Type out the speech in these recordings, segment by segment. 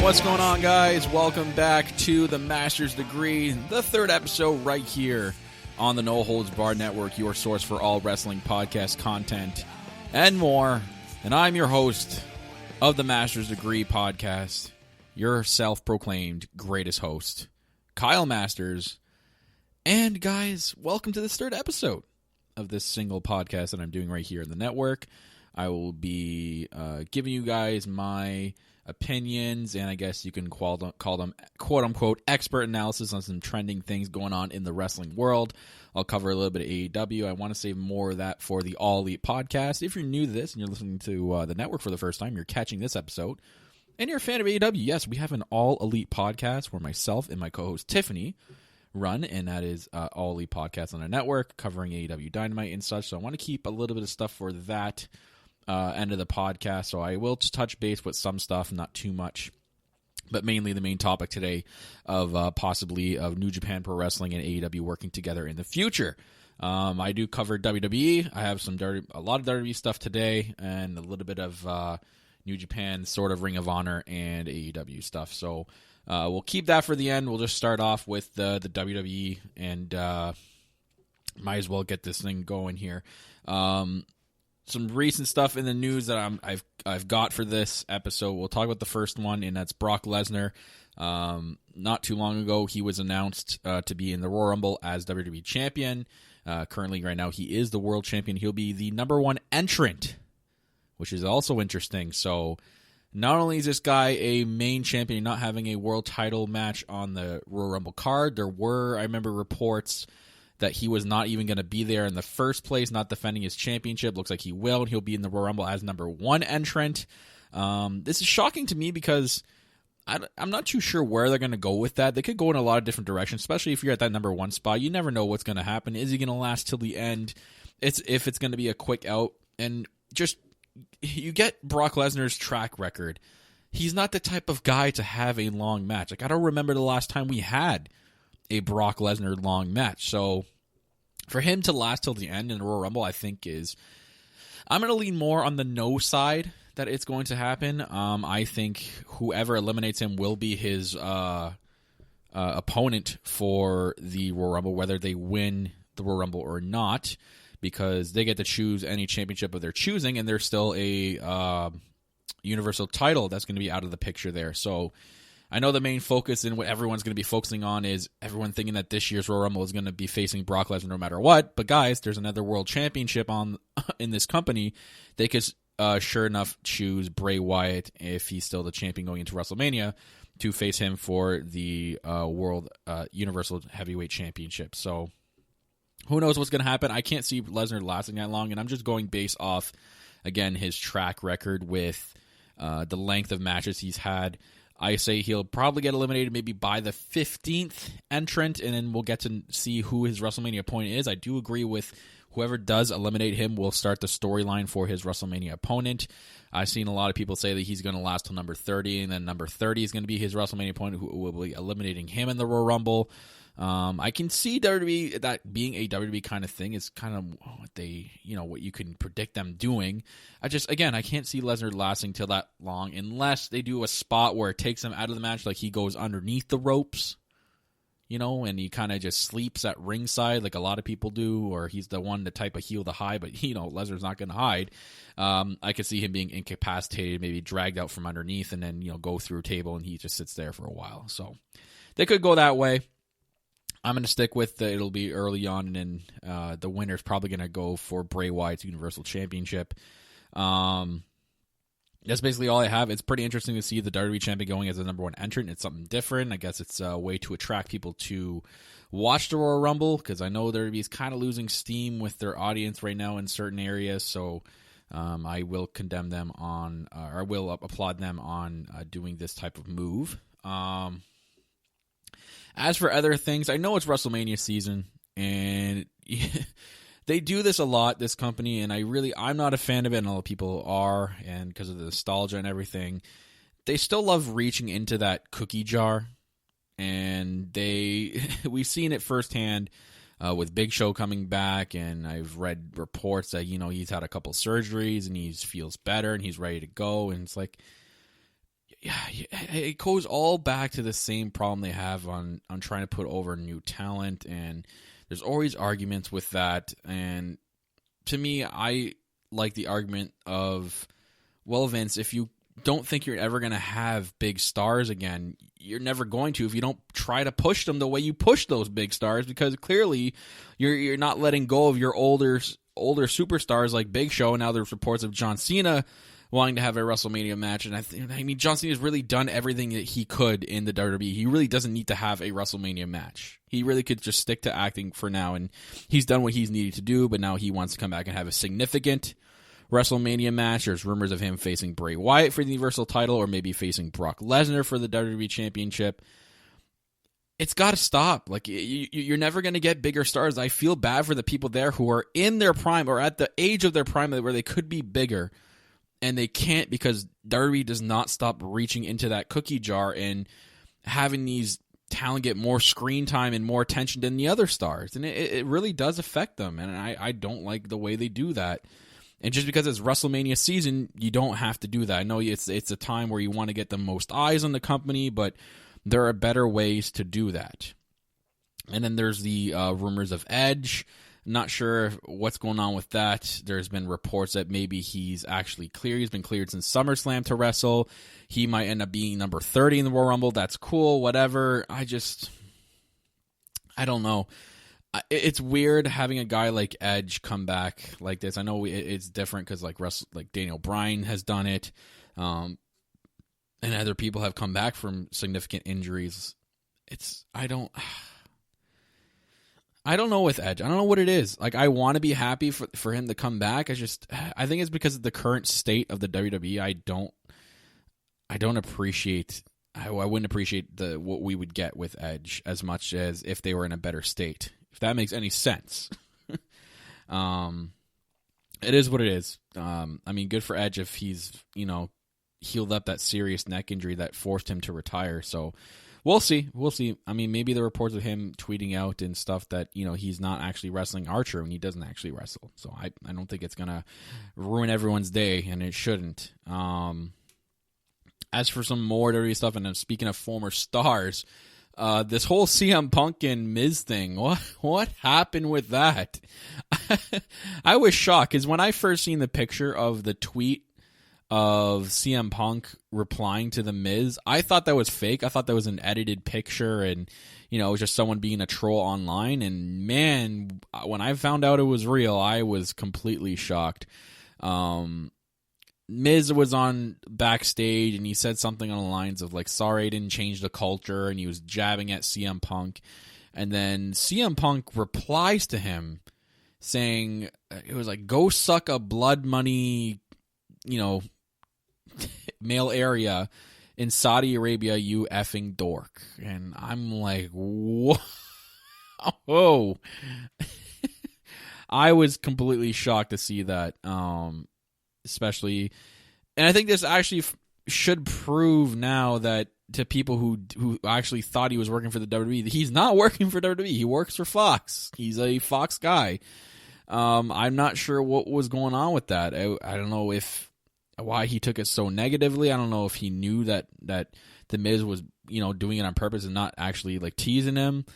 What's going on, guys? Welcome back to the Master's Degree, the third episode right here on the No Holds Barred Network, your source for all wrestling podcast content and more. And I'm your host of the Master's Degree podcast, your self-proclaimed greatest host, Kyle Masters. And guys, welcome to this third episode of this single podcast that I'm doing right here in the network. I will be giving you guys my opinions, and I guess you can call them quote-unquote expert analysis on some trending things going on in the wrestling world. I'll cover a little bit of AEW. I want to save more of that for the All Elite podcast. If you're new to this and you're listening to the network for the first time, you're catching this episode, and you're a fan of AEW, yes, we have an All Elite podcast where myself and my co-host Tiffany run, and that is All Elite podcast on our network covering AEW Dynamite and such. So I want to keep a little bit of stuff for that end of the podcast, so I will touch base with some stuff, not too much, but mainly the main topic today of possibly of New Japan Pro Wrestling and AEW working together in the future. I do cover WWE. I have a lot of WWE stuff today, and a little bit of New Japan, sort of Ring of Honor and AEW stuff. So we'll keep that for the end. We'll just start off with the WWE, and might as well get this thing going here. Some recent stuff in the news that I've got for this episode. We'll talk about the first one, and that's Brock Lesnar. Not too long ago, he was announced to be in the Royal Rumble as WWE Champion. Currently, right now, he is the World Champion. He'll be the number one entrant, which is also interesting. So, not only is this guy a main champion, not having a world title match on the Royal Rumble card, there were, I remember, reports that he was not even going to be there in the first place, not defending his championship. Looks like he will, and he'll be in the Royal Rumble as number one entrant. This is shocking to me because I'm not too sure where they're going to go with that. They could go in a lot of different directions, especially if you're at that number one spot. You never know what's going to happen. Is he going to last till the end? If it's going to be a quick out. And just, you get Brock Lesnar's track record. He's not the type of guy to have a long match. Like, I don't remember the last time we had a Brock Lesnar long match. So for him to last till the end in the Royal Rumble, I think I'm going to lean more on the no side that it's going to happen. I think whoever eliminates him will be his opponent for the Royal Rumble, whether they win the Royal Rumble or not, because they get to choose any championship of their choosing, and there's still a Universal title that's going to be out of the picture there. So I know the main focus and what everyone's going to be focusing on is everyone thinking that this year's Royal Rumble is going to be facing Brock Lesnar no matter what. But guys, there's another world championship in this company. They could sure enough choose Bray Wyatt, if he's still the champion going into WrestleMania, to face him for the World Universal Heavyweight Championship. So who knows what's going to happen. I can't see Lesnar lasting that long, and I'm just going based off, again, his track record with the length of matches he's had. I say he'll probably get eliminated maybe by the 15th entrant, and then we'll get to see who his WrestleMania opponent is. I do agree with whoever does eliminate him will start the storyline for his WrestleMania opponent. I've seen a lot of people say that he's going to last till number 30, and then number 30 is going to be his WrestleMania opponent, who will be eliminating him in the Royal Rumble. I can see WWE, that being a WWE kind of thing is kind of what you can predict them doing. I can't see Lesnar lasting till that long unless they do a spot where it takes him out of the match, like he goes underneath the ropes, and he kind of just sleeps at ringside like a lot of people do, or he's the type of heel to hide, but Lesnar's not going to hide. I could see him being incapacitated, maybe dragged out from underneath, and then go through a table and he just sits there for a while. So they could go that way. I'm going to stick with it'll be early on, and then the winner's probably going to go for Bray Wyatt's Universal Championship. That's basically all I have. It's pretty interesting to see the WWE Champion going as the number one entrant. It's something different. I guess it's a way to attract people to watch the Royal Rumble, because I know WWE is kind of losing steam with their audience right now in certain areas. So I will condemn them on, or I will applaud them on doing this type of move. As for other things, I know it's WrestleMania season, and they do this a lot, this company, and I'm not a fan of it, and a lot of people are, and because of the nostalgia and everything, they still love reaching into that cookie jar, and we've seen it firsthand with Big Show coming back, and I've read reports that, he's had a couple surgeries, and he feels better, and he's ready to go, and it's like, it goes all back to the same problem they have on trying to put over new talent, and there's always arguments with that. And to me, I like the argument of, well, Vince, if you don't think you're ever going to have big stars again, you're never going to if you don't try to push them the way you push those big stars, because clearly you're not letting go of your older superstars like Big Show. And now there's reports of John Cena wanting to have a WrestleMania match, and I mean, John Cena's really done everything that he could in the WWE. He really doesn't need to have a WrestleMania match. He really could just stick to acting for now, and he's done what he's needed to do, but now he wants to come back and have a significant WrestleMania match. There's rumors of him facing Bray Wyatt for the Universal title, or maybe facing Brock Lesnar for the WWE Championship. It's got to stop. Like, you're never going to get bigger stars. I feel bad for the people there who are in their prime or at the age of their prime where they could be bigger, and they can't because WWE does not stop reaching into that cookie jar and having these talent get more screen time and more attention than the other stars. And it really does affect them, and I don't like the way they do that. And just because it's WrestleMania season, you don't have to do that. I know it's a time where you want to get the most eyes on the company, but there are better ways to do that. And then there's the rumors of Edge. Not sure what's going on with that. There's been reports that maybe he's actually clear. He's been cleared since SummerSlam to wrestle. He might end up being number 30 in the Royal Rumble. That's cool, whatever. I don't know. It's weird having a guy like Edge come back like this. I know it's different because like Daniel Bryan has done it, and other people have come back from significant injuries. I don't know with Edge. I don't know what it is. Like, I want to be happy for him to come back. I think it's because of the current state of the WWE. I don't appreciate. I wouldn't appreciate what we would get with Edge as much as if they were in a better state. If that makes any sense. It is what it is. I mean, good for Edge if he's, healed up that serious neck injury that forced him to retire. So we'll see. I mean, maybe the reports of him tweeting out and stuff that, he's not actually wrestling Archer and he doesn't actually wrestle. So I don't think it's going to ruin everyone's day, and it shouldn't. As for some more dirty stuff, and then speaking of former stars, this whole CM Punk and Miz thing, what happened with that? I was shocked, because when I first seen the picture of the tweet of CM Punk replying to the Miz, I thought that was fake. I thought that was an edited picture, and it was just someone being a troll online. And man, when I found out it was real, I was completely shocked. Miz was on backstage, and he said something on the lines of like, "Sorry, I didn't change the culture," and he was jabbing at CM Punk. And then CM Punk replies to him saying, it was like, "Go suck a blood money, male area in Saudi Arabia, you effing dork." And I'm like, whoa. I was completely shocked to see that. Especially, and I think this actually should prove now that to people who actually thought he was working for the WWE, he's not working for WWE. He works for Fox. He's a Fox guy. I'm not sure what was going on with that. I don't know why he took it so negatively. I don't know if he knew that the Miz was doing it on purpose and not actually like teasing him.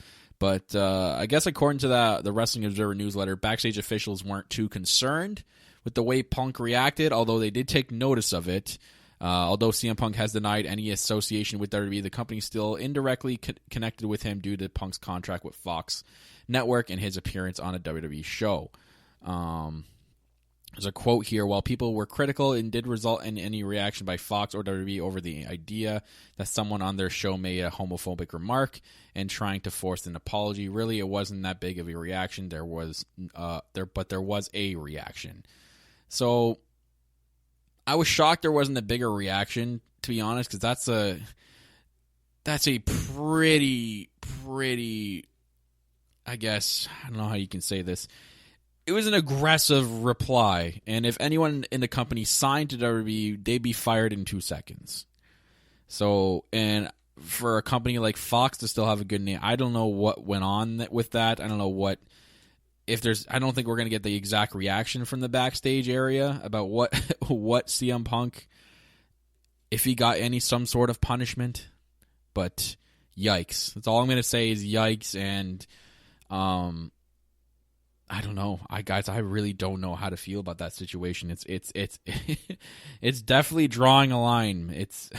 But I guess according to the Wrestling Observer newsletter, backstage officials weren't too concerned with the way Punk reacted, although they did take notice of it. Although CM Punk has denied any association with WWE, the company still indirectly connected with him due to Punk's contract with Fox Network and his appearance on a WWE show. There's a quote here: "While people were critical, it did result in any reaction by Fox or WWE over the idea that someone on their show made a homophobic remark and trying to force an apology. Really, it wasn't that big of a reaction. There was a reaction." So I was shocked there wasn't a bigger reaction, to be honest, because that's a pretty, I guess, I don't know how you can say this. It was an aggressive reply, and if anyone in the company signed to WWE, they'd be fired in 2 seconds. So, and for a company like Fox to still have a good name, I don't know what went on with that. I don't know I don't think we're going to get the exact reaction from the backstage area about what CM Punk if he got some sort of punishment, but yikes. That's all I'm going to say is yikes. And I don't know. I really don't know how to feel about that situation. It's it's definitely drawing a line. It's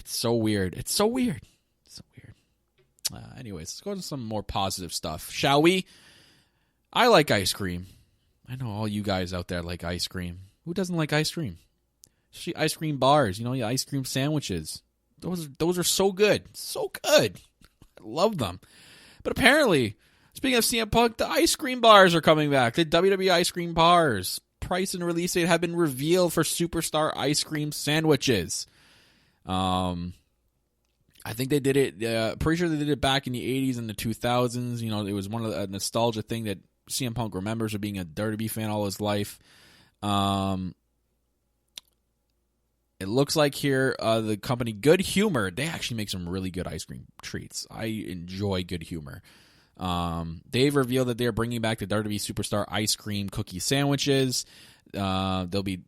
so weird. It's so weird. Anyways, let's go to some more positive stuff, shall we? I like ice cream. I know all you guys out there like ice cream. Who doesn't like ice cream? Especially ice cream bars, your ice cream sandwiches. Those are so good. So good. I love them. But apparently, speaking of CM Punk, the ice cream bars are coming back. The WWE ice cream bars. Price and release date have been revealed for Superstar ice cream sandwiches. I think they did it, pretty sure they did it back in the 80s and the 2000s. It was one of a nostalgia thing that CM Punk remembers of being a WWE fan all his life. It looks like here the company Good Humor, they actually make some really good ice cream treats. I enjoy Good Humor. They've revealed that they're bringing back the WWE Superstar ice cream cookie sandwiches. They'll be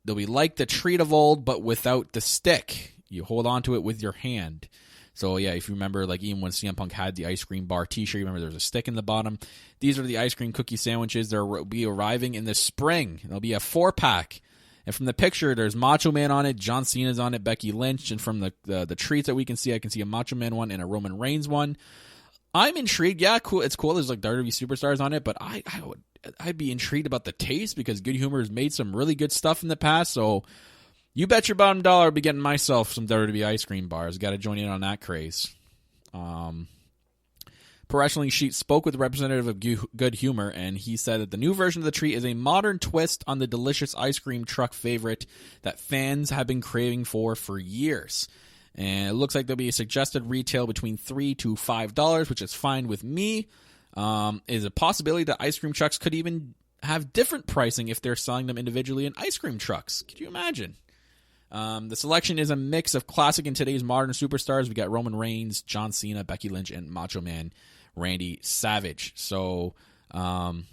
like the treat of old, but without the stick. You hold on to it with your hand. So, yeah, if you remember, like, even when CM Punk had the ice cream bar t-shirt, you remember there was a stick in the bottom. These are the ice cream cookie sandwiches. They'll be arriving in the spring. There'll be a 4-pack. And from the picture, there's Macho Man on it, John Cena's on it, Becky Lynch. And from the treats that we can see, I can see a Macho Man one and a Roman Reigns one. I'm intrigued. Yeah, cool. It's cool. There's, like, WWE Superstars on it. But I'd be intrigued about the taste because Good Humor has made some really good stuff in the past. So you bet your bottom dollar I'll be getting myself some WWE ice cream bars. Got to join in on that craze. Pro Wrestling Sheet spoke with the representative of Good Humor, and he said that the new version of the treat is a modern twist on the delicious ice cream truck favorite that fans have been craving for years. And it looks like there'll be a suggested retail between $3 to $5, which is fine with me. Is a possibility that ice cream trucks could even have different pricing if they're selling them individually in ice cream trucks. Could you imagine? The selection is a mix of classic and today's modern superstars. We got Roman Reigns, John Cena, Becky Lynch, and Macho Man Randy Savage. So I'm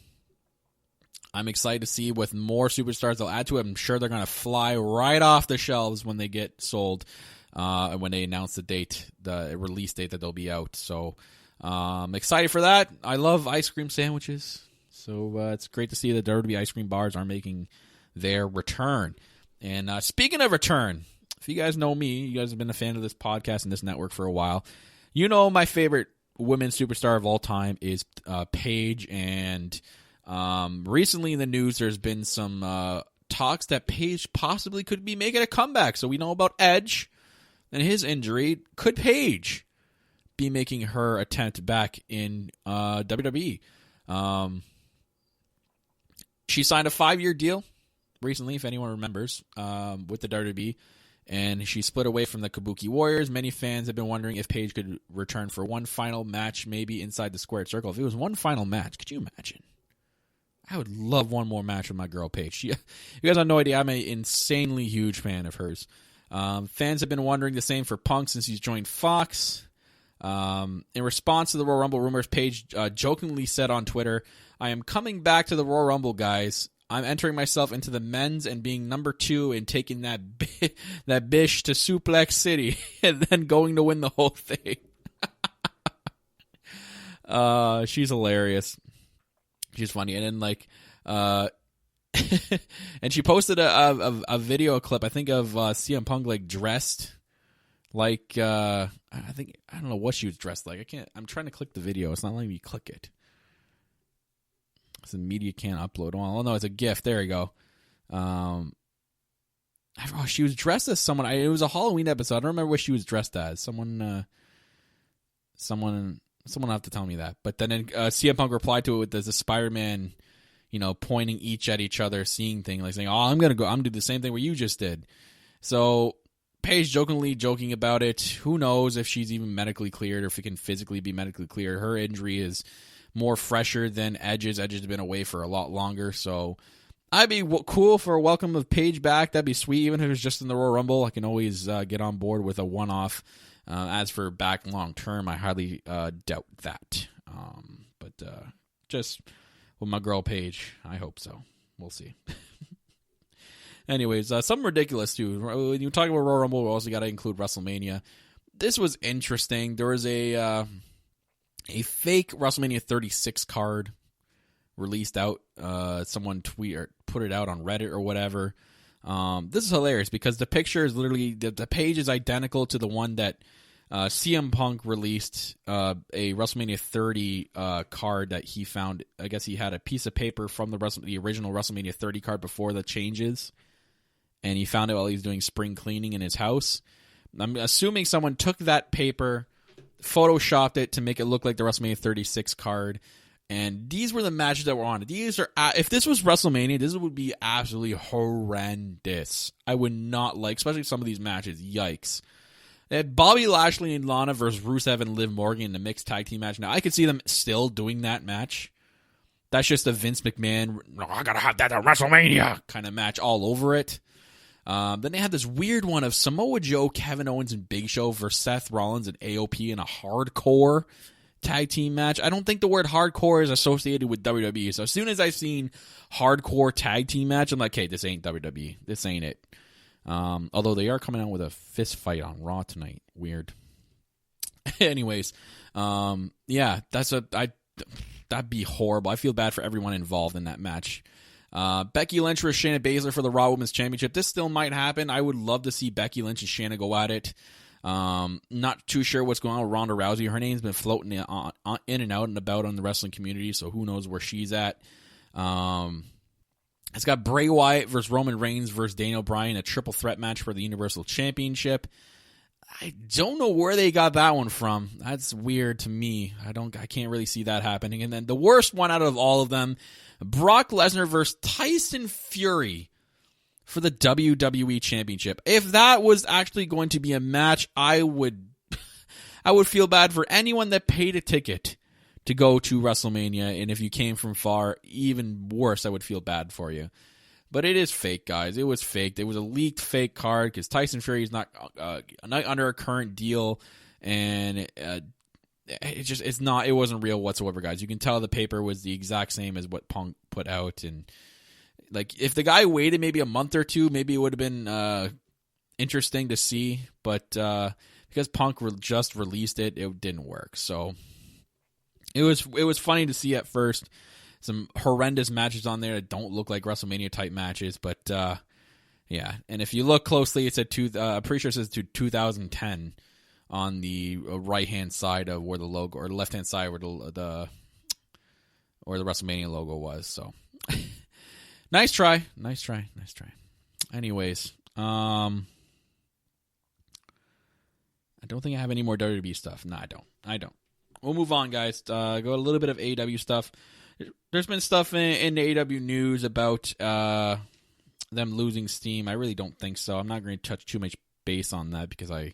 excited to see what more superstars they'll add to it. I'm sure they're going to fly right off the shelves when they get sold, when they announce the release date that they'll be out. So I'm excited for that. I love ice cream sandwiches. So it's great to see that WWE ice cream bars are making their return. And speaking of return, if you guys know me, you guys have been a fan of this podcast and this network for a while. You know my favorite women's superstar of all time is Paige. And recently in the news, there's been some talks that Paige possibly could be making a comeback. So we know about Edge and his injury. Could Paige be making her attempt back in WWE? She signed a 5-year deal recently, if anyone remembers, with the WWE, and she split away from the Kabuki Warriors. Many fans have been wondering if Paige could return for one final match, maybe inside the squared circle. If it was one final match, could you imagine? I would love one more match with my girl Paige. You guys have no idea, I'm an insanely huge fan of hers. Fans have been wondering the same for Punk since he's joined Fox. In response to the Royal Rumble rumors, Paige jokingly said on Twitter, "I am coming back to the Royal Rumble, guys. I'm entering myself into the men's and being number 2 and taking that bish to Suplex City and then going to win the whole thing." She's hilarious. She's funny. And then and she posted a video clip, I think, of CM Punk dressed like I don't know what she was dressed like. I'm trying to click the video. It's not letting me click it. The media can't upload. Oh no, it's a GIF. There you go. She was dressed as someone. It was a Halloween episode. I don't remember what she was dressed as. Someone will have to tell me that. But then CM Punk replied to it with the Spider-Man, pointing each at each other, seeing things, like saying, "Oh, I'm gonna do the same thing what you just did." So Paige joking about it. Who knows if she's even medically cleared or if it can physically be medically cleared. Her injury is more fresher than Edge's. Edge has been away for a lot longer, so I'd be cool for a welcome of Paige back. That'd be sweet, even if it was just in the Royal Rumble. I can always get on board with a one-off. As for back long-term, I highly doubt that. But just with my girl Paige, I hope so. We'll see. Anyways, something ridiculous too. When you talk about Royal Rumble, we also got to include WrestleMania. This was interesting. There was a fake WrestleMania 36 card released out. Someone tweet or put it out on Reddit or whatever. This is hilarious because the picture is literally the page is identical to the one that CM Punk released, a WrestleMania 30 card that he found. I guess he had a piece of paper from the original WrestleMania 30 card before the changes, and he found it while he was doing spring cleaning in his house. I'm assuming someone took that paper, photoshopped it to make it look like the WrestleMania 36 card, and these were the matches that were on it. These are, if this was WrestleMania, this would be absolutely horrendous. I would not like, especially some of these matches. Yikes. They had Bobby Lashley and Lana versus Rusev and Liv Morgan in a mixed tag team match. Now, I could see them still doing that match. That's just a Vince McMahon, I gotta have that at WrestleMania kind of match all over it. Then they had this weird one of Samoa Joe, Kevin Owens, and Big Show versus Seth Rollins and AOP in a hardcore tag team match. I don't think the word hardcore is associated with WWE. So as soon as I've seen hardcore tag team match, I'm like, hey, this ain't WWE. This ain't it. Although they are coming out with a fist fight on Raw tonight. Weird. Anyways, yeah, that'd be horrible. I feel bad for everyone involved in that match. Becky Lynch versus Shayna Baszler for the Raw Women's Championship. This still might happen. I would love to see Becky Lynch and Shayna go at it. Not too sure what's going on with Ronda Rousey. Her name's been floating in and out and about on the wrestling community, so who knows where she's at. It's got Bray Wyatt versus Roman Reigns versus Daniel Bryan, a triple threat match for the Universal Championship. I don't know where they got that one from. That's weird to me. I can't really see that happening. And then the worst one out of all of them, Brock Lesnar versus Tyson Fury for the WWE Championship. If that was actually going to be a match, I would feel bad for anyone that paid a ticket to go to WrestleMania. And if you came from far, even worse, I would feel bad for you. But it is fake, guys. It was fake. It was a leaked fake card because Tyson Fury is not under a current deal, and it wasn't real whatsoever, guys. You can tell the paper was the exact same as what Punk put out, and like if the guy waited maybe a month or two, maybe it would have been interesting to see. But because Punk just released it, it didn't work. So it was funny to see at first. Some horrendous matches on there that don't look like WrestleMania type matches, but yeah. And if you look closely, it said I'm pretty sure it says 2010 on the right hand side of where the logo, or the left hand side where the WrestleMania logo was. So nice try. Anyways, I don't think I have any more WWE stuff. No, I don't. We'll move on, guys. Go a little bit of AEW stuff. There's been stuff in the AEW news about them losing steam. I really don't think so. I'm not going to touch too much base on that because I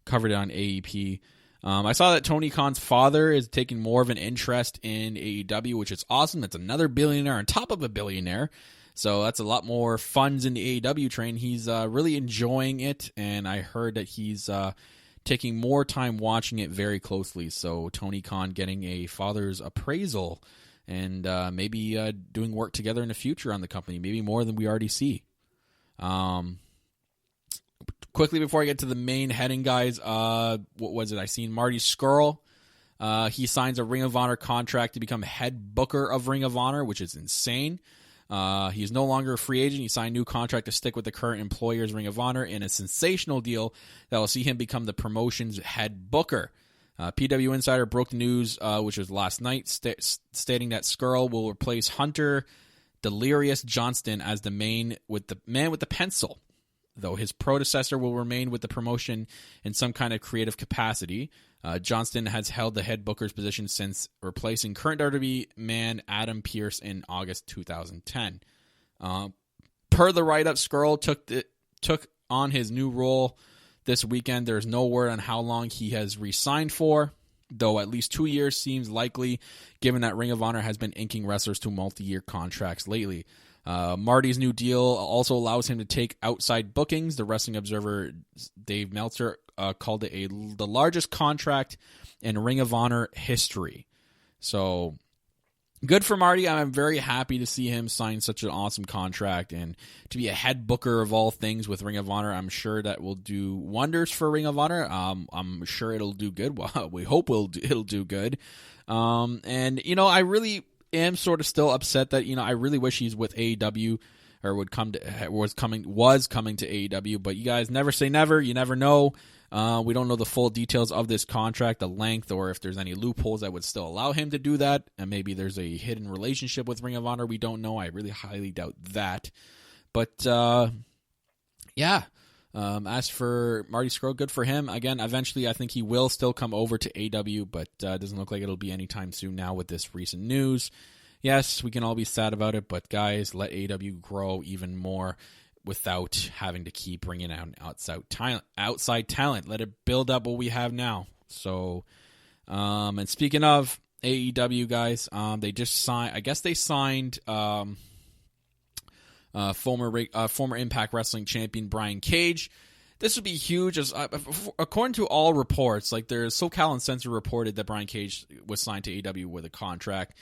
covered it on AEP. I saw that Tony Khan's father is taking more of an interest in AEW, which is awesome. That's another billionaire on top of a billionaire. So that's a lot more funds in the AEW train. He's really enjoying it, and I heard that he's taking more time watching it very closely. So Tony Khan getting a father's appraisal and maybe doing work together in the future on the company, maybe more than we already see. Quickly before I get to the main heading, guys, what was it? I seen Marty Scurll. He signs a Ring of Honor contract to become head booker of Ring of Honor, which is insane. He's no longer a free agent. He signed a new contract to stick with the current employers, Ring of Honor, in a sensational deal that will see him become the promotion's head booker. PW Insider broke the news, which was last night, stating that Scurll will replace Hunter Delirious Johnston as the man with the pencil, though his predecessor will remain with the promotion in some kind of creative capacity. Johnston has held the head booker's position since replacing current WWE man Adam Pearce in August 2010. Per the write-up, Scurll took on his new role this weekend. There's no word on how long he has re-signed for, though at least 2 years seems likely, given that Ring of Honor has been inking wrestlers to multi-year contracts lately. Marty's new deal also allows him to take outside bookings. The Wrestling Observer Dave Meltzer called it the largest contract in Ring of Honor history. So good for Marty. I'm very happy to see him sign such an awesome contract and to be a head booker of all things with Ring of Honor. I'm sure that will do wonders for Ring of Honor. I'm sure it'll do good. Well, we hope it'll do good. And I really am sort of still upset that I really wish he's with AEW or was coming to AEW. But you guys never say never. You never know. We don't know the full details of this contract, the length, or if there's any loopholes that would still allow him to do that. And maybe there's a hidden relationship with Ring of Honor. We don't know. I really highly doubt that. But, yeah. As for Marty Scurll, good for him. Again, eventually I think he will still come over to AEW, but it doesn't look like it'll be anytime soon now with this recent news. Yes, we can all be sad about it, but guys, let AEW grow even more without having to keep bringing out outside talent. Let it build up what we have now. So, and speaking of AEW, guys, they just signed. I guess they signed former Impact Wrestling champion Brian Cage. This would be huge. According to all reports, like there's SoCal Uncensored reported that Brian Cage was signed to AEW with a contract.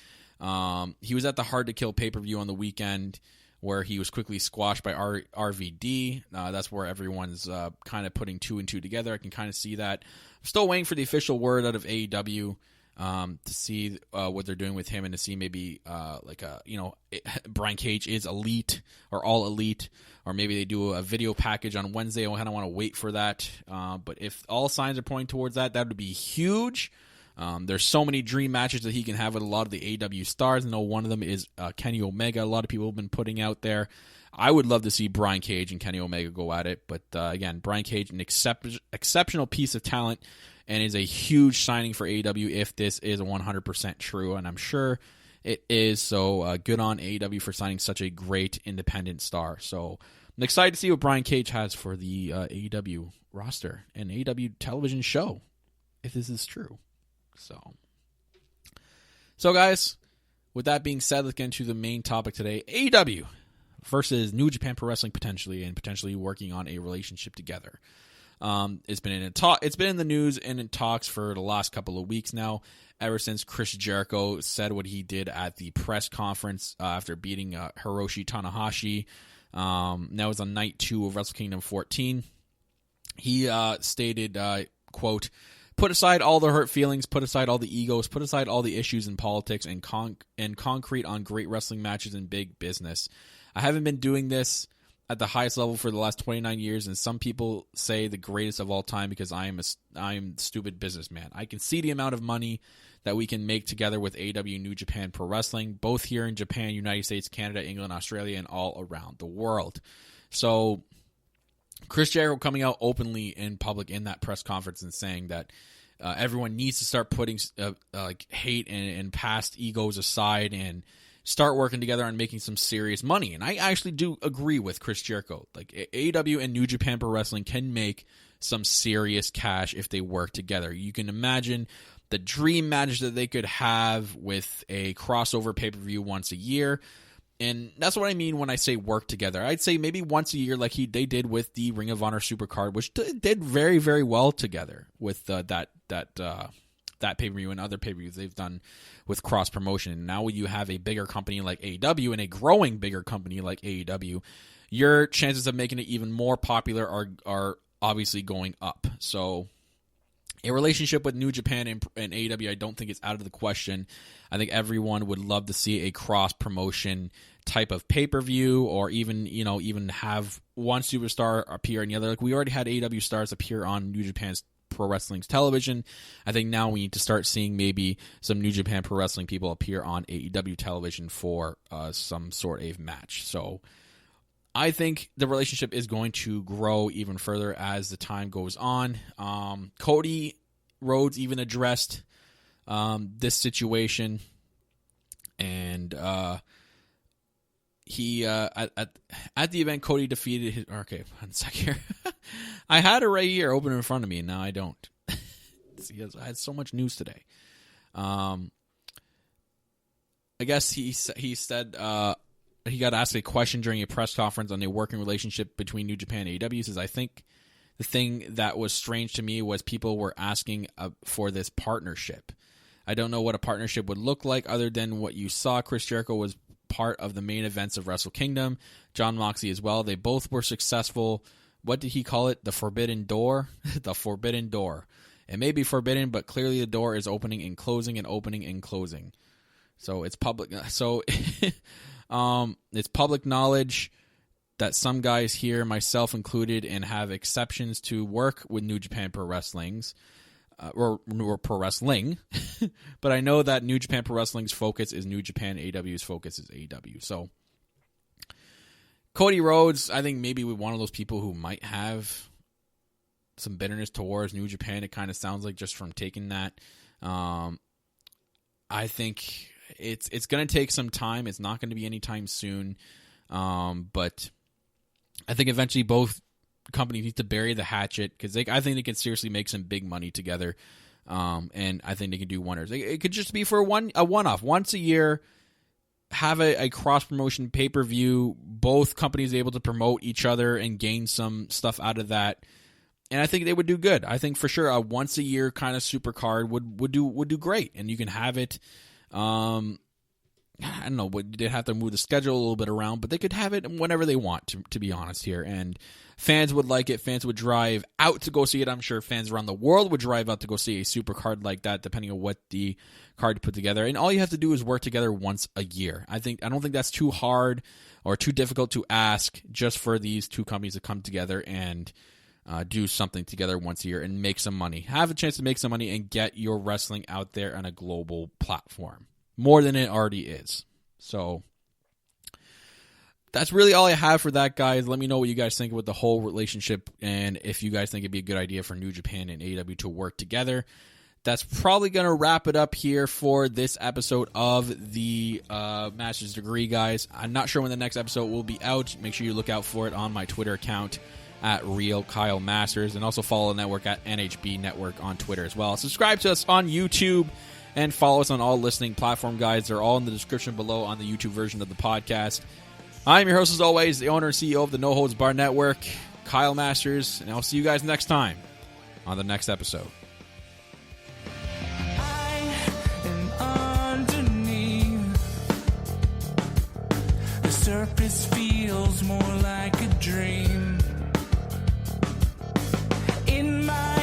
He was at the Hard to Kill pay-per-view on the weekend, where he was quickly squashed by RVD. That's where everyone's kind of putting two and two together. I can kind of see that. I'm still waiting for the official word out of AEW to see what they're doing with him and to see maybe Brian Cage is elite or all elite, or maybe they do a video package on Wednesday. I kind of want to wait for that. But if all signs are pointing towards that, that would be huge. There's so many dream matches that he can have with a lot of the AEW stars. I know one of them is Kenny Omega. A lot of people have been putting out there. I would love to see Brian Cage and Kenny Omega go at it. But again, Brian Cage, an exceptional piece of talent, and is a huge signing for AEW if this is 100% true. And I'm sure it is. So good on AEW for signing such a great independent star. So I'm excited to see what Brian Cage has for the AEW roster and AEW television show, if this is true. So guys, with that being said, let's get into the main topic today. AEW versus New Japan Pro Wrestling potentially working on a relationship together. It's been in the news and in talks for the last couple of weeks now, ever since Chris Jericho said what he did at the press conference after beating Hiroshi Tanahashi. That was on night 2 of Wrestle Kingdom 14. He stated, quote, "Put aside all the hurt feelings, put aside all the egos, put aside all the issues in politics, and concrete on great wrestling matches and big business. I haven't been doing this at the highest level for the last 29 years, and some people say the greatest of all time because I am a stupid businessman. I can see the amount of money that we can make together with AEW New Japan Pro Wrestling, both here in Japan, United States, Canada, England, Australia, and all around the world." So Chris Jericho coming out openly in public in that press conference and saying that everyone needs to start putting hate and past egos aside and start working together on making some serious money. And I actually do agree with Chris Jericho. Like AEW and New Japan Pro Wrestling can make some serious cash if they work together. You can imagine the dream match that they could have with a crossover pay-per-view once a year. And that's what I mean when I say work together. I'd say maybe once a year like they did with the Ring of Honor Supercard, which did very, very well together with that pay-per-view and other pay-per-views they've done with cross-promotion. And now when you have a bigger company like AEW and a growing bigger company like AEW, your chances of making it even more popular are obviously going up. So a relationship with New Japan and AEW, I don't think it's out of the question. I think everyone would love to see a cross-promotion type of pay-per-view, or even have one superstar appear in the other. Like we already had AEW stars appear on New Japan's Pro Wrestling's television. I think now we need to start seeing maybe some New Japan Pro Wrestling people appear on AEW television for some sort of match. So I think the relationship is going to grow even further as the time goes on. Cody Rhodes even addressed this situation, and he at the event, Cody defeated his. Okay, one sec here. I had it right here open in front of me, and now I don't. See, I had so much news today. I guess he said. He got asked a question during a press conference on a working relationship between New Japan and AEW. He says, "I think the thing that was strange to me was people were asking for this partnership. I don't know what a partnership would look like other than what you saw. Chris Jericho was part of the main events of Wrestle Kingdom. John Moxley as well. They both were successful. What did he call it? The Forbidden Door? The Forbidden Door. It may be forbidden, but clearly the door is opening and closing and opening and closing. So it's public. So it's public knowledge that some guys here, myself included, and have exceptions to work with New Japan Pro Wrestling's or Pro Wrestling. But I know that New Japan Pro Wrestling's focus is New Japan. AEW's focus is AEW. So Cody Rhodes, I think maybe we're one of those people who might have some bitterness towards New Japan. It kind of sounds like just from taking that. I think it's going to take some time. It's not going to be anytime soon. But I think eventually both companies need to bury the hatchet because I think they can seriously make some big money together. And I think they can do wonders. It could just be for a one-off. Once a year, have a cross-promotion pay-per-view. Both companies able to promote each other and gain some stuff out of that. And I think they would do good. I think for sure a once a year kind of super card would do great. And you can have it. I don't know. They'd have to move the schedule a little bit around, but they could have it whenever they want. To be honest here, and fans would like it. Fans would drive out to go see it. I'm sure fans around the world would drive out to go see a super card like that, depending on what the card put together. And all you have to do is work together once a year. I don't think that's too hard or too difficult to ask, just for these two companies to come together and do something together once a year and make some money. Have a chance to make some money and get your wrestling out there on a global platform. More than it already is. So that's really all I have for that, guys. Let me know what you guys think with the whole relationship and if you guys think it'd be a good idea for New Japan and AEW to work together. That's probably going to wrap it up here for this episode of the Master's Degree, guys. I'm not sure when the next episode will be out. Make sure you look out for it on my Twitter account at Real Kyle Masters, and also follow the network at NHB Network on Twitter as well. Subscribe to us on YouTube and follow us on all listening platform guides. They're all in the description below on the YouTube version of the podcast. I'm your host, as always, the owner and CEO of the No Holds Barred Network, Kyle Masters, and I'll see you guys next time on the next episode. The surface feels more like a dream. In my